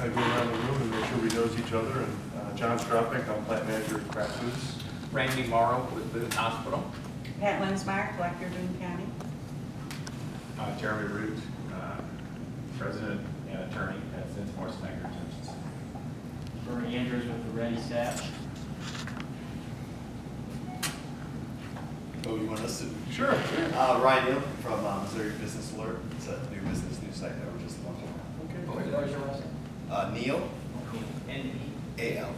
kind of go around the room and make sure we knows each other. And John Stropik, I'm plant manager at Kraft Foods. Randy Morrow with Boone Hospital. Pat Lensmeyer, collector, Boone County. Jeremy Root, president and attorney at Cincinnati Snyder. Bernie Andrews with the Ready Staff. Oh, you want us to? Sure. Ryan Neal from Missouri Business Alert. It's a new business news site that we're just launching. Where's your last name? Neal, N-E-A-L. A-L.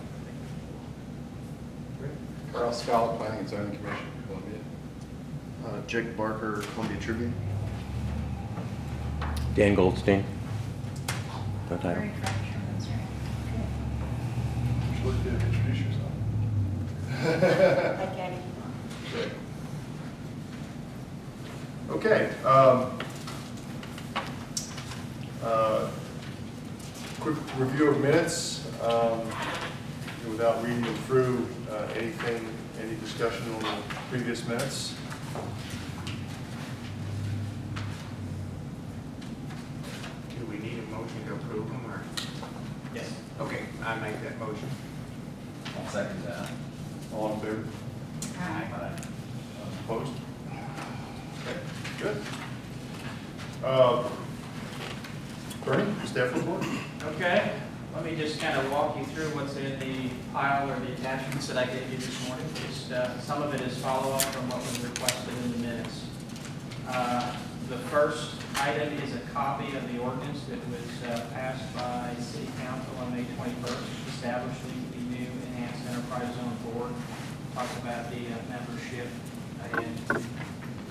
Carl Scott, Planning and Zoning Commission, Columbia. Jake Barker, Columbia Tribune. Dan Goldstein. No title. Very fresh, that's right. Would you like to introduce yourself? Like Eddie. Okay. Quick review of minutes. Without reading them through, any discussion on the previous minutes? Do we need a motion to approve them or? Yes. Okay, I make that motion. I'll second that. All in favor? Aye. Opposed? Okay, good. Bernie, staff report? Okay, let me just kind of walk you through what's in the pile or the attachments that I gave you this morning. Just, some of it is follow-up from what was requested in the minutes. The first item is a copy of the ordinance that was passed by City Council on May 21st, establishing the new Enhanced Enterprise Zone Board. Talks about the membership and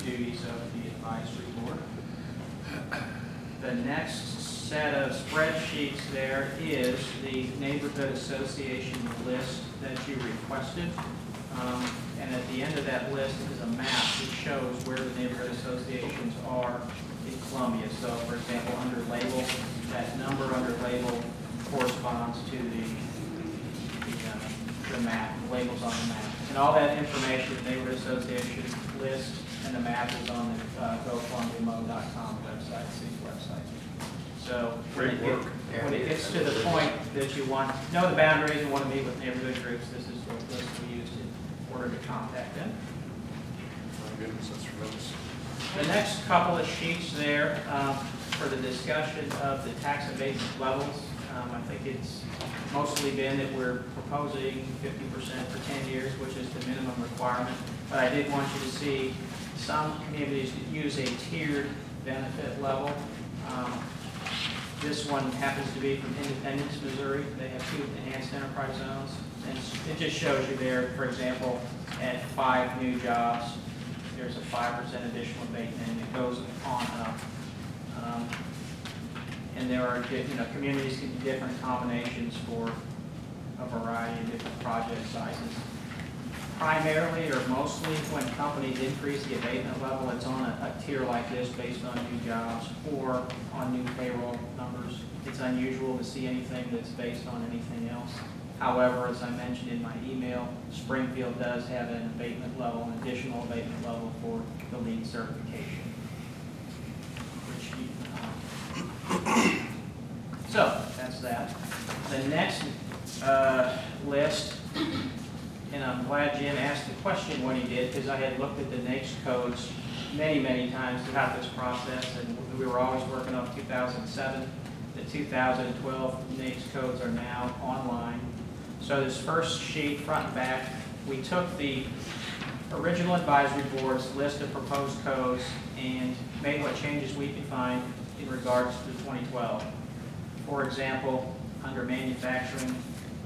duties of the advisory board. The next set of spreadsheets there is the neighborhood association list that you requested. And at the end of that list is a map that shows where the neighborhood associations are in Columbia. So, for example, under label, that number under label corresponds to the map, the labels on the map. And all that information, the neighborhood association list and the map is on the gocolumbiamo.com website, city's website. So when it gets to the point that you know the boundaries and want to meet with neighborhood groups, this is the list we used in order to contact them. My goodness, that's tremendous. The next couple of sheets there for the discussion of the tax abatement levels. I think it's mostly been that we're proposing 50% for 10 years, which is the minimum requirement. But I did want you to see some communities that use a tiered benefit level. This one happens to be from Independence, Missouri. They have 2 enhanced enterprise zones. And it just shows you there, for example, at 5 new jobs, there's a 5% additional abatement, and it goes on up. And there are, communities can do different combinations for a variety of different project sizes. Primarily or mostly when companies increase the abatement level, it's on a tier like this based on new jobs or on new payroll numbers. It's unusual to see anything that's based on anything else. However, as I mentioned in my email, Springfield does have an abatement level, an additional abatement level for the LEED certification. So that's that. The next list, and I'm glad Jim asked the question when he did, because I had looked at the NAICS codes many, many times throughout this process, and we were always working on 2007. The 2012 NAICS codes are now online. So this first sheet, front and back, we took the original advisory board's list of proposed codes and made what changes we could find in regards to 2012. For example, under manufacturing,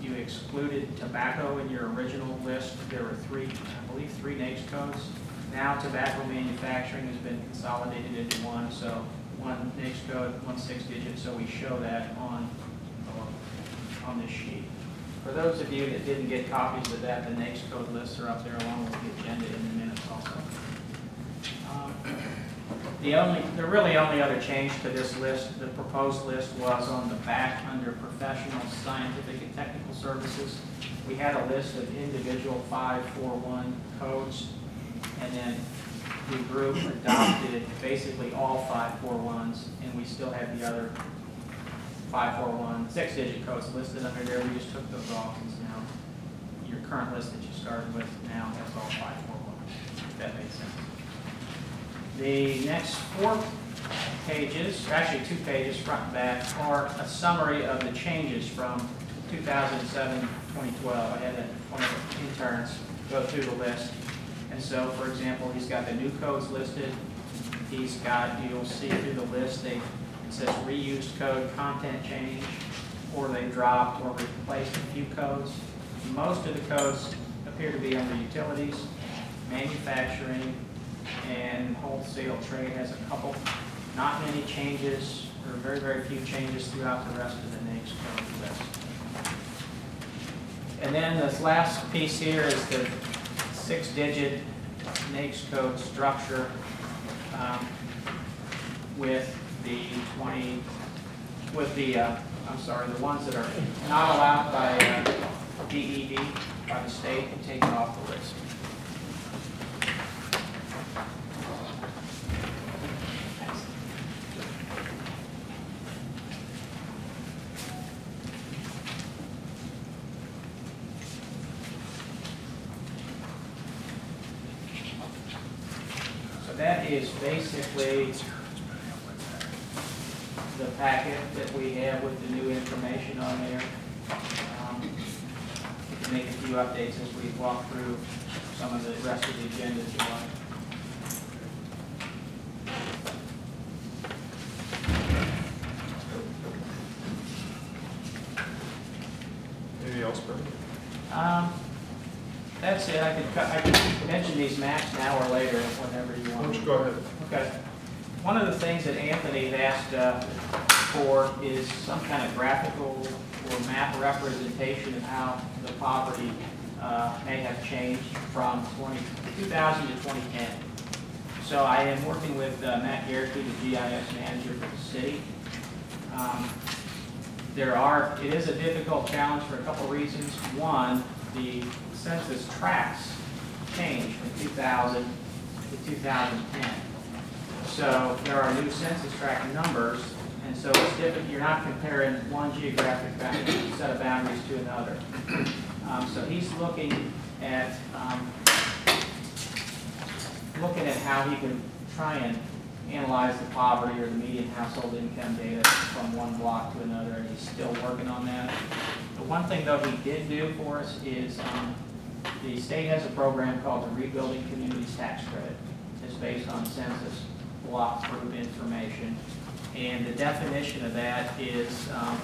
you excluded tobacco in your original list. There were I believe three NAICS codes. Now tobacco manufacturing has been consolidated into one, so one NAICS code, 1 6-digit, so we show that on this sheet. For those of you that didn't get copies of that, the NAICS code lists are up there along with the agenda in the minutes also. The really only other change to this list, the proposed list, was on the back under professional, scientific, and technical services. We had a list of individual 541 codes, and then the group adopted basically all 541s, and we still have the other 541, 6-digit codes listed under there. We just took those off, and now your current list that you started with now has all 541, if that makes sense. The next 4 pages, or actually 2 pages, front and back, are a summary of the changes from 2007, 2012. I had one of the interns go through the list. And so, for example, he's got the new codes listed. He's got, you'll see through the list, it says reused code, content change, or they dropped or replaced a few codes. Most of the codes appear to be under utilities, manufacturing, and wholesale trade has a couple. Not many changes, or very, very few changes throughout the rest of the NAICS code list. And then this last piece here is the 6-digit NAICS code structure with the the ones that are not allowed by DED, by the state, and taken off the list. That is basically the packet that we have with the new information on there. We can make a few updates as we walk through some of the rest of the agenda if you want. Anything else, Brent? That's it. I could mention these maps now or later, whenever you Why want. don't you go ahead? Okay. One of the things that Anthony had asked for is some kind of graphical or map representation of how the poverty may have changed from 2000 to 2010. So I am working with Matt Garrity, the GIS manager for the city. It is a difficult challenge for a couple of reasons. One, the census tracts changed from 2000 to 2010. So there are new census tract numbers, and so it's different. You're not comparing one geographic set of boundaries to another. So he's looking at how he can try and analyze the poverty or the median household income data from one block to another, and he's still working on that. The one thing, though, he did do for us is the state has a program called the Rebuilding Communities Tax Credit. It's based on census block group information. And the definition of that is, let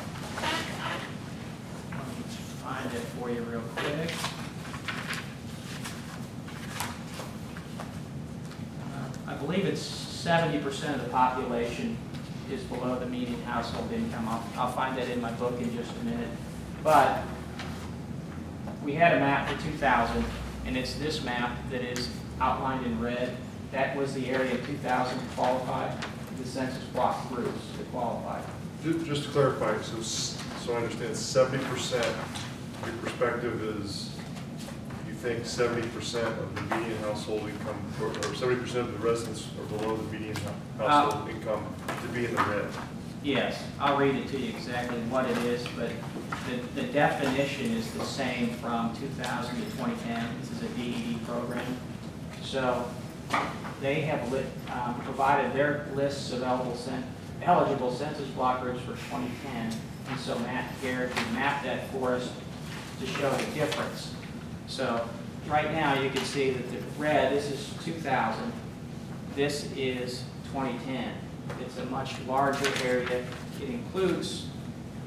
me find it for you real quick. I believe it's 70% of the population is below the median household income. I'll find that in my book in just a minute. But we had a map for 2000, and it's this map that is outlined in red. That was the area of 2000 to qualify, the census block groups to qualify. Just to clarify, so I understand 70%, your perspective is you think 70% of the median household income, or 70% of the residents are below the median household income to be in the red? Yes, I'll read it to you exactly what it is, but the definition is the same from 2000 to 2010. This is a DED program. So they have provided their lists of eligible census block groups for 2010, and so Matt Garrity mapped that for us to show the difference. So right now you can see that the red, this is 2000, this is 2010. It's a much larger area. It includes,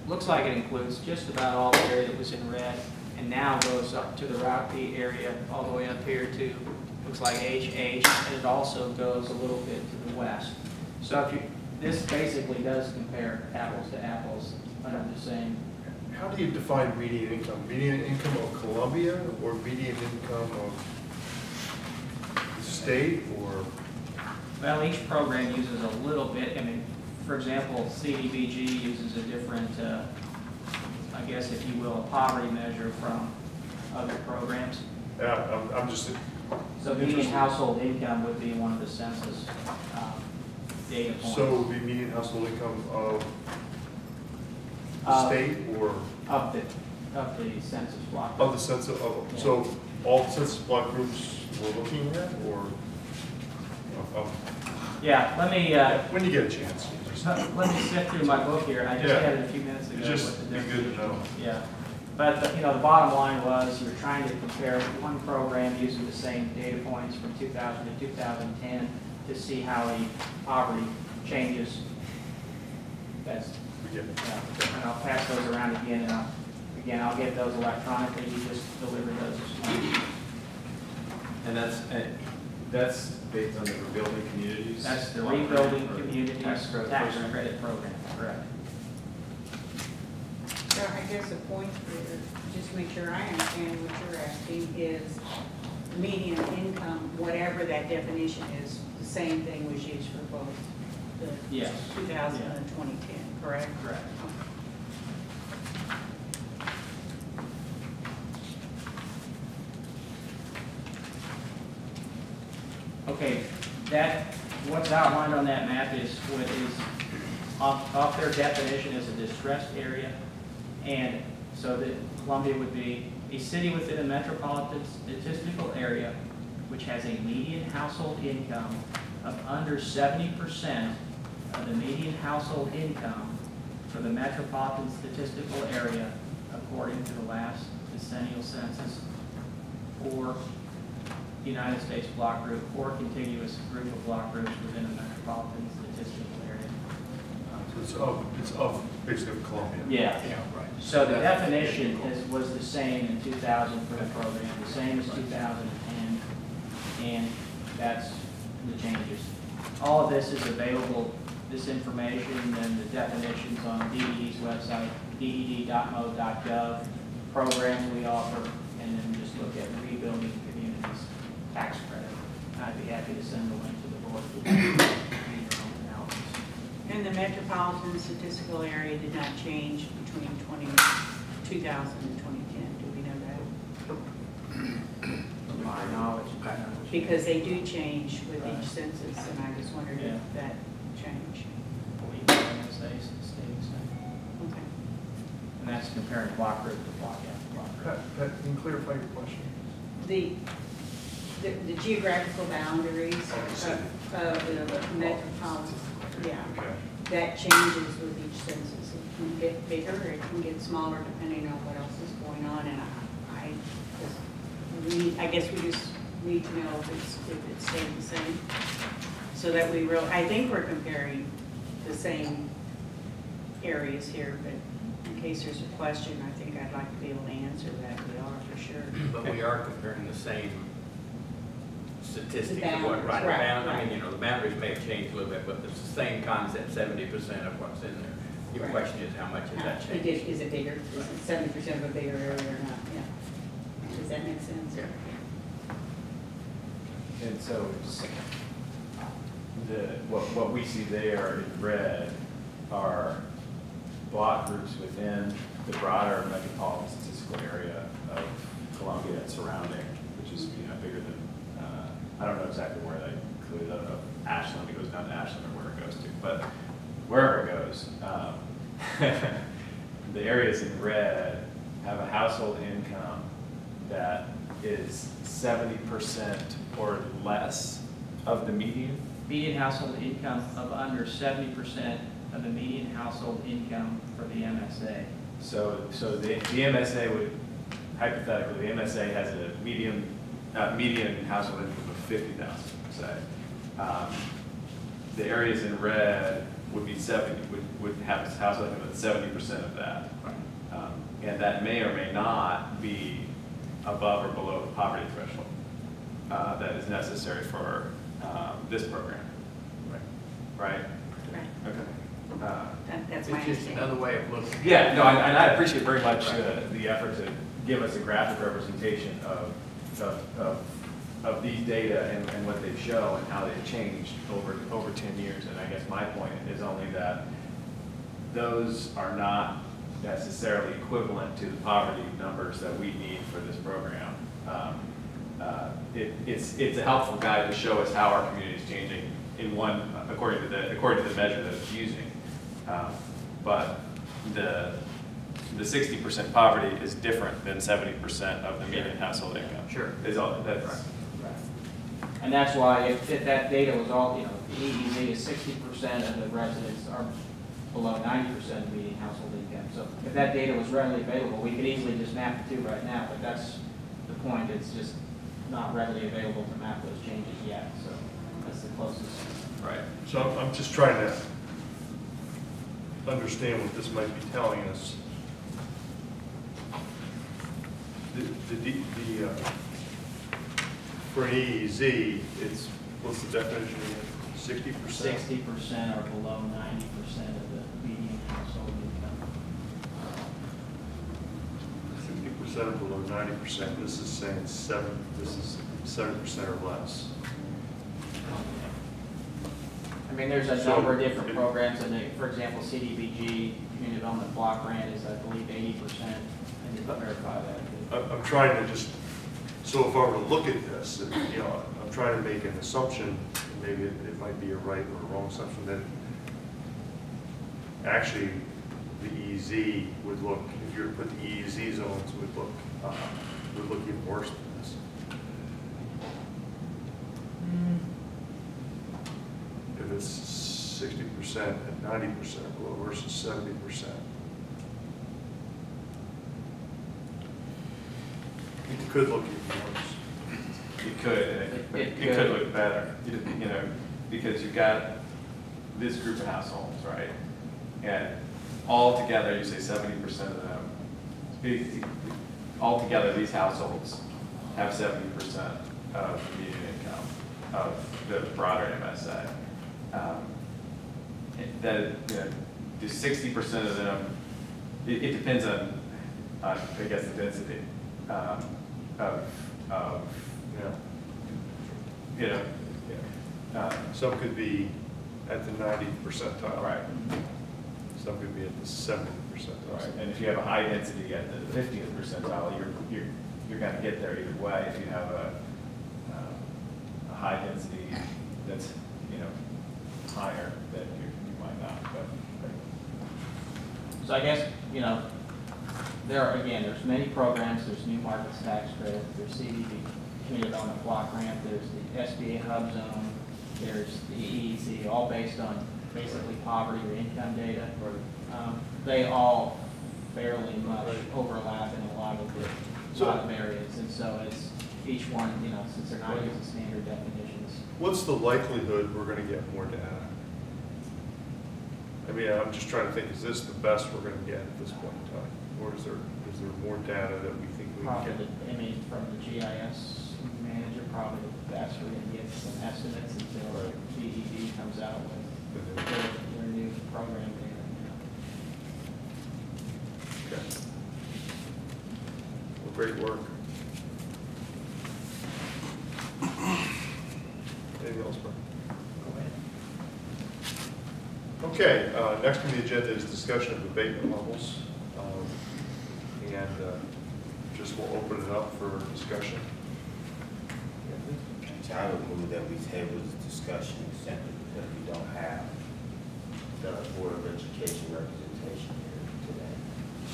looks like it includes just about all the area that was in red, and now goes up to the Route B area all the way up here to, looks like HH, and it also goes a little bit to the west. So if you, this basically does compare apples to apples under the same. How do you define median income? Median income of Columbia or median income of the state, or? Well, each program uses a little bit. I mean, for example, CDBG uses a different, I guess if you will, a poverty measure from other programs. Yeah, I'm just So median household income would be one of the census data points. So it would be median household income of state or Of the census block. of the census, so all the census block groups we're looking at, or? Yeah, let me, When you get a chance. let me sift through my book here, and I just Yeah. had it a few minutes ago. It's just with the be different- good to know. Yeah, but, you know, the bottom line was, you're trying to compare one program using the same data points from 2000 to 2010 to see how the poverty changes. That's, We get it. yeah, and I'll pass those around again, and I'll get those electronically, you just deliver those this morning. And that's based on the rebuilding communities? That's the block rebuilding grant or communities tax credit tax program? credit program, correct. So I guess the point here, just to make sure I understand what you're asking, is median income, whatever that definition is, the same thing was used for both the Yes. 2000 and 2010, correct? Correct. Okay, what's outlined on that map is what is off their definition as a distressed area. And so that Columbia would be a city within a metropolitan statistical area which has a median household income of under 70% of the median household income for the metropolitan statistical area according to the last decennial census, or United States block group, or contiguous group of block groups within a metropolitan statistical area. So it's of basically Columbia. Yeah. Yeah, right. So the definition was the same in 2000 for the program, the same as 2010, and that's the changes. All of this is available, this information and the definitions on DED's website, ded.mo.gov, programs we offer, and then just look at rebuilding communities tax credit. I'd be happy to send the link to the board to do your own analysis. And the metropolitan statistical area did not change between 2000 and 2010, do we know that? To my knowledge, Because they do change with each census, and I just wondered if that changed. believe the MSA is staying the same. Okay. And that's comparing block group to block after block group. Pat, can you clarify your question? The geographical boundaries of the metropolitan, yeah, Okay. that changes with each census. It can get bigger, or it can get smaller depending on what else is going on, and I guess we just need to know if it's staying the same, so that I think we're comparing the same areas here, but in case there's a question, I think I'd like to be able to answer that. We are for sure. But we are comparing the same statistics. The boundaries, Right, right, I mean, right. you know, the boundaries may have changed a little bit, but it's the same concept, 70% of what's in there. Your Right. question is, how much has that It changed? is it bigger? Is it 70% of a bigger area or not? Yeah. Does that make sense? Yeah. And so what we see there in red are block groups within the broader metropolitan statistical area of Columbia and surrounding, which is, you know, bigger than, I don't know exactly where they include, I don't know if Ashland, it goes down to Ashland or where it goes to, but wherever it goes, the areas in red have a household income that is 70% or less of the median. Median household income of under 70% of the median household income for the MSA. So the MSA would, hypothetically, the MSA has a median household income of 50,000, say. The areas in red would be would have a household income of 70% of that. And that may or may not be above or below the poverty threshold that is necessary for this program. Right? Right. Okay. That's my It's just understanding. another way of looking. Yeah, no, and I appreciate very much the effort to give us a graphic representation of these data and what they show and how they've changed over 10 years. And I guess my point is only that those are not necessarily equivalent to the poverty numbers that we need for this program. It's a helpful guide to show us how our community is changing according to the measure that it's using. But the 60% poverty is different than 70% of the median household income. Sure. Is all, that's, Right. And that's why if that data was all, the EEZ is 60% of the residents are below 90% of median household income. So if that data was readily available, we could easily just map the two right now, but that's the point. It's just not readily available to map those changes yet, so that's the closest. right. So I'm just trying to understand what this might be telling us. For an EEZ, it's, what's the definition again? 60%? 60% are below 90% of the median household income. 60% are below 90%. This is saying this is 70% or less. I mean, there's a So- number of different programs, and for example, CDBG, Community Development Block Grant is, I believe, 80%. I need to verify that. I'm trying to just, so if I were to look at this, and, I'm trying to make an assumption, maybe it might be a right or a wrong assumption, that actually the EEZ would look, if you were to put the EEZ zones, would look even worse than this. If it's 60% and 90% below versus 70%. It could look even worse. It could, and It it could could. look better, because you've got this group of households, right? And altogether, you say 70% of them, altogether, these households have 70% of the median income of the broader MSA. Do 60% of them, it depends on, I guess, the density Some could be at the 90th percentile. right. Some could be at the 70th percentile. Right, and if you have a high density at the 50th percentile, you're going to get there either way. If you have a high density that's higher, then you might not. But So I guess, there's many programs. There's New Markets Tax Credit, there's CDB, Community Development Block Grant, there's the SBA Hub Zone, there's the EEZ, all based on basically poverty or income data. They all fairly much overlap in a lot of areas, and so it's each one, since they're not using standard definitions. What's the likelihood we're going to get more data? I mean, I'm just trying to think, is this the best we're going to get at this point in time? Or is there more data that we think we can Probably, get? from the GIS manager, probably the best we're gonna get some estimates until DED comes out with their new program data. Okay. Well, great work. Anything else, Brian? Go ahead. Okay, next on the agenda is discussion of abatement levels. Just we'll open it up for discussion. I would move that we table this discussion simply because we don't have the Board of Education representation here today.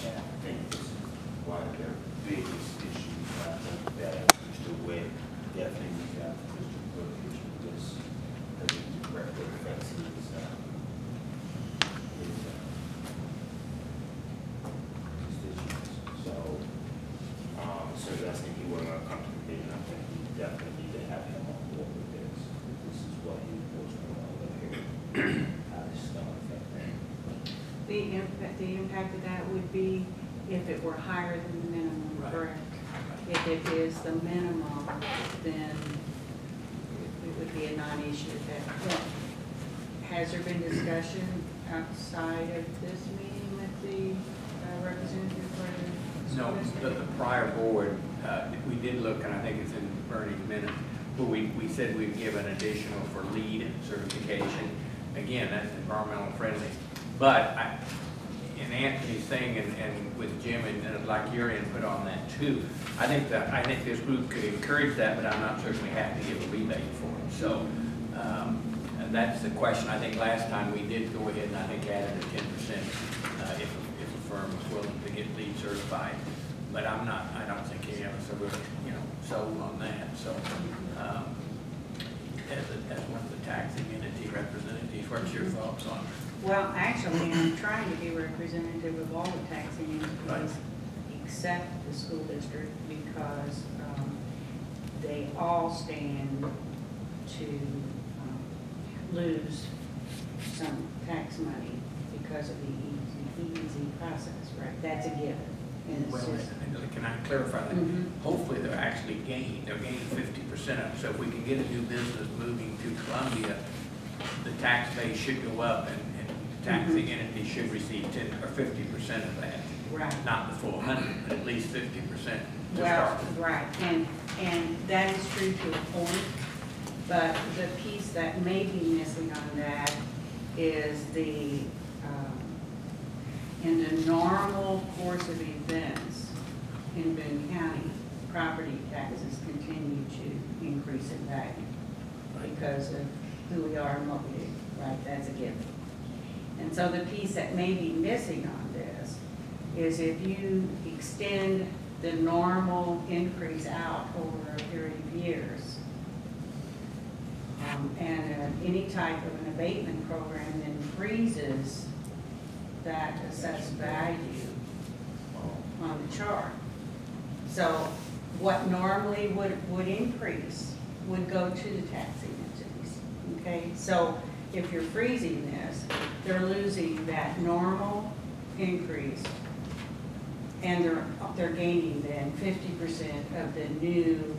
And I think this is one of their biggest issues. I think that Mr. Witt definitely needs to have the district court issue with this because it directly affects his constituents. So I think he wasn't gonna come to the meeting. I think we definitely need to have him on board with this. This is what he was going to look here. How this is gonna affect them. The impact of that would be if it were higher than the minimum, Right. correct? If it is the minimum, then it would be a non-issue at that point. Has there been discussion outside of this meeting with the representative for the No, school district? the prior board, we did look, and I think it's in Bernie's minutes, but we said we'd give an additional for LEED certification. Again, that's environmental friendly. But in Anthony's thing and with Jim and like your input on that too, I think this group could encourage that, but I'm not certain we have to give a rebate for it. So, and that's the question. I think last time we did go ahead and I think added a 10% if a firm is willing to get LEED certified. But I don't think any of us are really, sold on that, so, as one of the taxing entity representatives, what's your thoughts on it? Well, actually, I'm trying to be representative of all the taxing Right. entities except the school district because they all stand to lose some tax money because of the EEZ process, right? That's a given. And it's Well, just, can I clarify that? Mhm. Hopefully they're actually they're gaining 50% of it. So if we can get a new business moving to Columbia, the tax base should go up and the taxing entity should receive 10 or 50% of that. right. Not the full 100, but at least 50% to Well, start with. right, and that is true to a point, but the piece that may be missing on that is in the normal course of events in Boone County, property taxes continue to increase in value because of who we are and what we do, right? That's a given. And so the piece that may be missing on this is if you extend the normal increase out over a period of years, and any type of an abatement program then freezes that assessed value on the chart. So what normally would increase would go to the taxing entities, okay? So if you're freezing this, they're losing that normal increase and they're gaining then 50% of the new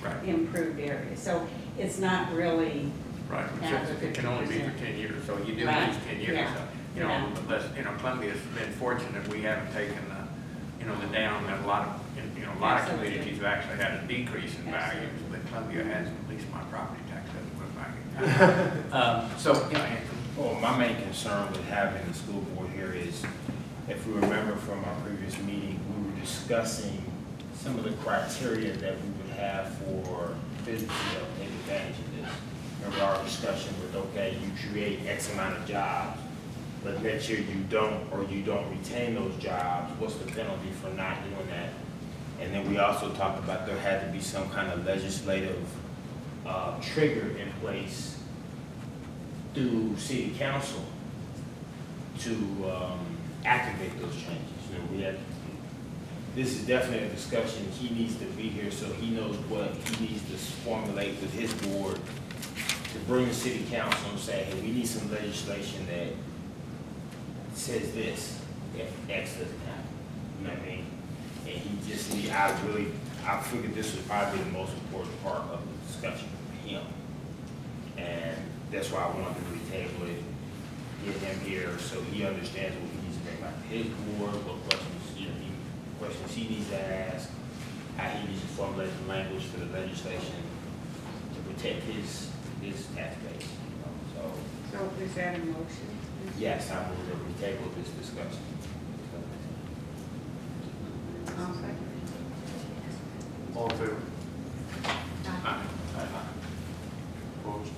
Right. improved area. So it's not really, Right, Half since of it can only be for 50%. 10 years, so you do Right. lose 10 years. Yeah. So, Yeah. Columbia's been fortunate, we haven't taken the down, that a lot of Absolutely. communities have actually had a decrease in values, Absolutely. but Columbia has, at least my property tax doesn't look like it. So, Anthony. Well, my main concern with having the school board here is, if we remember from our previous meeting, we were discussing some of the criteria that we would have for businesses that will take advantage of this. Remember our discussion with, okay, you create X amount of jobs, but next year you don't, or you don't retain those jobs, what's the penalty for not doing that? And then we also talked about there had to be some kind of legislative trigger in place through city council to activate those changes. We had, this is definitely a discussion, he needs to be here so he knows what he needs to formulate with his board to bring the city council and say, hey, we need some legislation that says this, if X doesn't happen. You know what I mean? And he just, I figured this was probably the most important part of the discussion for him. And that's why I wanted to retable it, get him here so he understands what he needs to bring back to his board, what questions he needs to ask, how he needs to formulate the language for the legislation to protect his tax base. So, so is that a motion? yes, I move that we table this discussion. I'll second. All in favor? Aye. Opposed?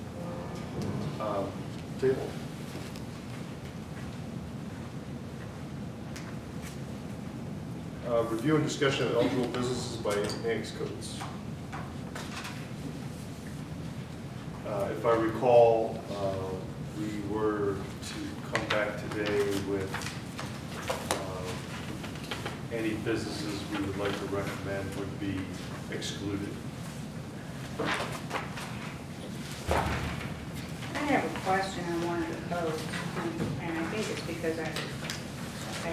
Table. Review and discussion of eligible businesses by annex codes. If I recall, we were to come back today with any businesses we would like to recommend would be excluded. I have a question on one of the codes, and I think it's because I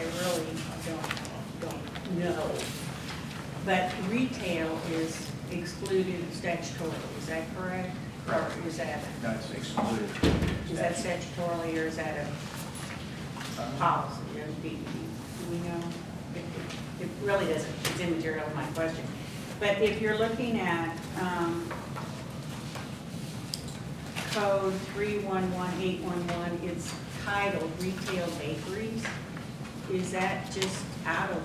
really don't know. But retail is excluded statutorily, is that correct? Or is that, That's excluded. is that statutorily or is that a policy? Do we know? It really doesn't, it's immaterial to my question. But if you're looking at code 311811, it's titled retail bakeries. Is that just out of